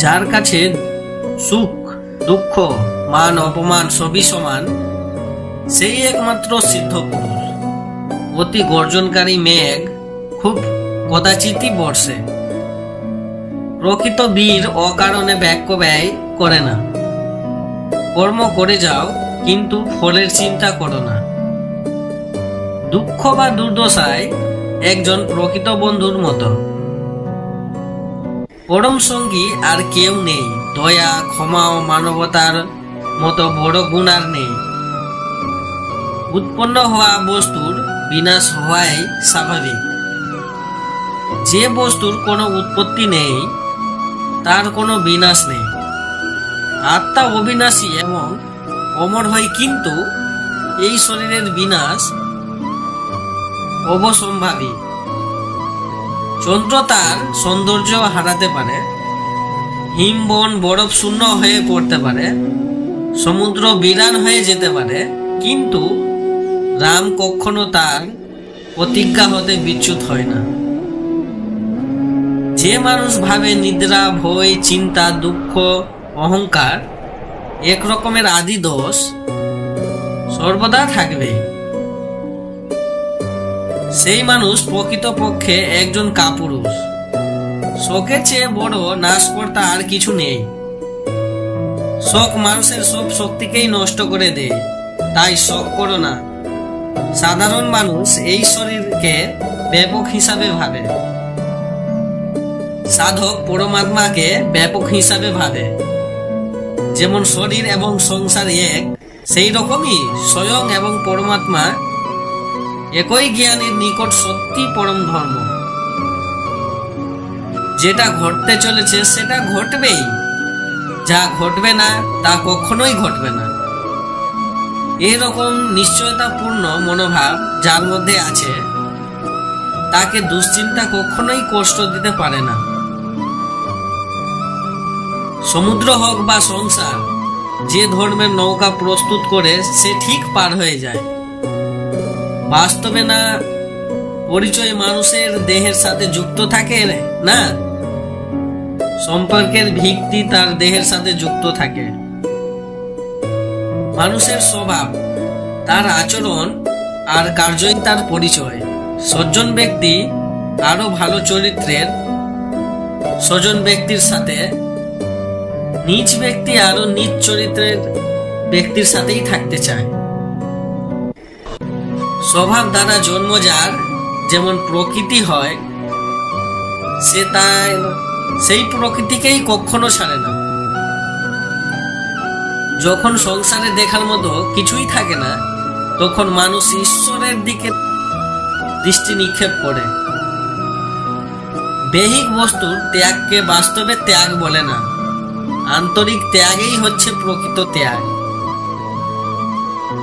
যার কাছে সুখ দুঃখ মান অপমান সবই সমান, সেই একমাত্র সিদ্ধ পুরুষ। অতি গর্জনকারী মেঘ খুব কদাচিৎই বর্ষে। প্রকৃত বীর অকারণে বাক্য ব্যয় করে না। কর্ম করে যাও, কিন্তু ফলের চিন্তা করো না। দুঃখ বা দুর্দশায় একজন প্রকৃত বন্ধুর মতো। পরম সঙ্গী আর কেউ নেই। দয়া ক্ষমা ও মানবতার মতো বড় গুণ আর নেই। উৎপন্ন হওয়া বস্তুর বিনাশ হওয়াই স্বাভাবিক। যে বস্তুর কোনো উৎপত্তি নেই তার কোনো বিনাশ নেই। আত্মা অবিনাশী এবং অমর হয়, কিন্তু এই শরীরের বিনাশ অবসম্ভাবী। চন্দ্র তার সৌন্দর্য হারাতে পারে, হিমবন বরফ শূন্য হয়ে পড়তে পারে, সমুদ্র বিরান হয়ে যেতে পারে, কিন্তু রাম কখনো তার প্রতিজ্ঞা হতে বিচ্যুত হয় না। যে মানুষ ভাবে নিদ্রা ভয় চিন্তা দুঃখ অহংকার এক রকমের আদি দোষ সর্বদা থাকবে, সেই মানুষ প্রকৃতপক্ষে একজন কাপুরুষ। শোকের চেয়ে বড় নাশকর্তা আর কিছু নেই। শোক মানুষের সব শক্তিকেই নষ্ট করে দেয়, তাই শোক করো না। সাধারণ মানুষ এই শরীরকে ব্যাপক হিসাবে ভাবে, সাধক পরমাত্মাকে ব্যাপক হিসাবে ভাবে। যেমন শরীর এবং সংসার এক, সেই রকমই স্বয়ং এবং পরমাত্মা একই জ্ঞানের নিকট সত্যি পরম ধর্ম। যেটা ঘটতে চলেছে সেটা ঘটবেই, যা ঘটবে না তা কখনোই ঘটবে না। এরকম নিশ্চয়তাপূর্ণ মনোভাব যার মধ্যে আছে, তাকে দুশ্চিন্তা কখনোই কষ্ট দিতে পারে না। সমুদ্র হোক বা সংসার, যে ধর্মের নৌকা প্রস্তুত করে সে ঠিক পার হয়ে যায়। বাস্তবে না পরিচয় মানুষের দেহের সাথে যুক্ত থাকে না, সম্পর্কের ভিত্তি তার দেহের সাথে যুক্ত থাকে। মানুষের স্বভাব, তার আচরণ আর কার্যই তার পরিচয়। সজ্জন ব্যক্তি আরো ভালো চরিত্রের স্বজন ব্যক্তির সাথে, নীচ ব্যক্তি আরো নীচ চরিত্রের ব্যক্তির সাথেই থাকতে চায়। স্বভাব দ্বারা জন্ম যার যেমন প্রকৃতি হয়, সে তাই সেই প্রকৃতিকেই কখনো ছাড়ে না। যখন সংসারে দেখার মতো কিছুই থাকে না, তখন মানুষ ঈশ্বরের দিকে দৃষ্টি নিক্ষেপ করে। বেহিক বস্তুর ত্যাগকে বাস্তবে ত্যাগ বলে না, আন্তরিক ত্যাগই হচ্ছে প্রকৃত ত্যাগ।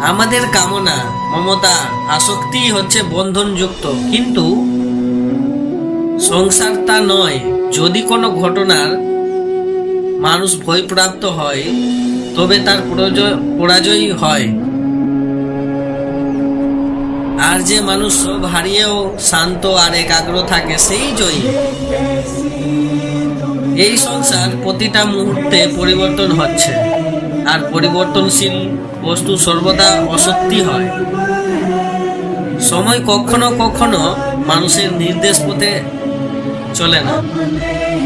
আমাদের কামনা মমতা আসক্তি হচ্ছে বন্ধনযুক্ত, কিন্তু সংসার তা নয়। যদি কোনো ঘটনার মানুষ ভয়প্রাপ্ত হয়, তবে তার পরাজয় হয়। আর যে মানুষ সব হারিয়েও শান্ত আর একাগ্র থাকে, সেই জয়ী। এই সংসার প্রতিটা মুহূর্তে পরিবর্তন হচ্ছে, আর পরিবর্তনশীল বস্তু সর্বদা অসত্যি হয়। সময় কখনো কখনো মানুষের নির্দেশ পথে চলে না,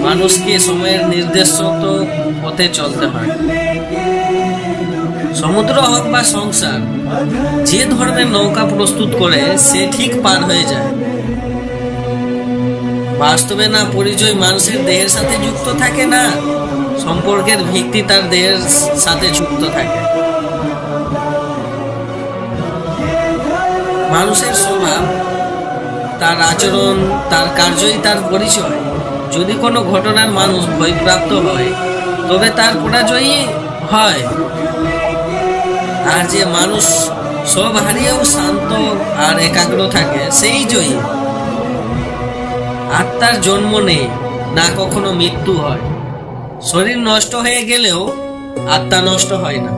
মানুষকে সময়ের নির্দেশিত পথে চলতে হয়। সমুদ্র হোক বা সংসার, যে ধর্মের নৌকা প্রস্তুত করে সে ঠিক পার হয়ে যায়। বাস্তবে না পরিচয় মানুষের দেহের সাথে যুক্ত থাকে না, সম্পর্কের ভিত্তি তার দেহের সাথে যুক্ত থাকে। মানুষের স্বভাব, তার আচরণ, তার কার্যই তার পরিচয়। যদি কোনো ঘটনার মানুষ ভয়প্রাপ্ত হয়, তবে তার পরাজয়ই হয়। আর যে মানুষ সব হারিয়েও শান্ত আর একাগ্র থাকে, সেই জয়ী। আত্মার জন্ম নেই, না কখনো মৃত্যু হয়। শরীর নষ্ট হয়ে গেলেও আত্মা নষ্ট হয় না।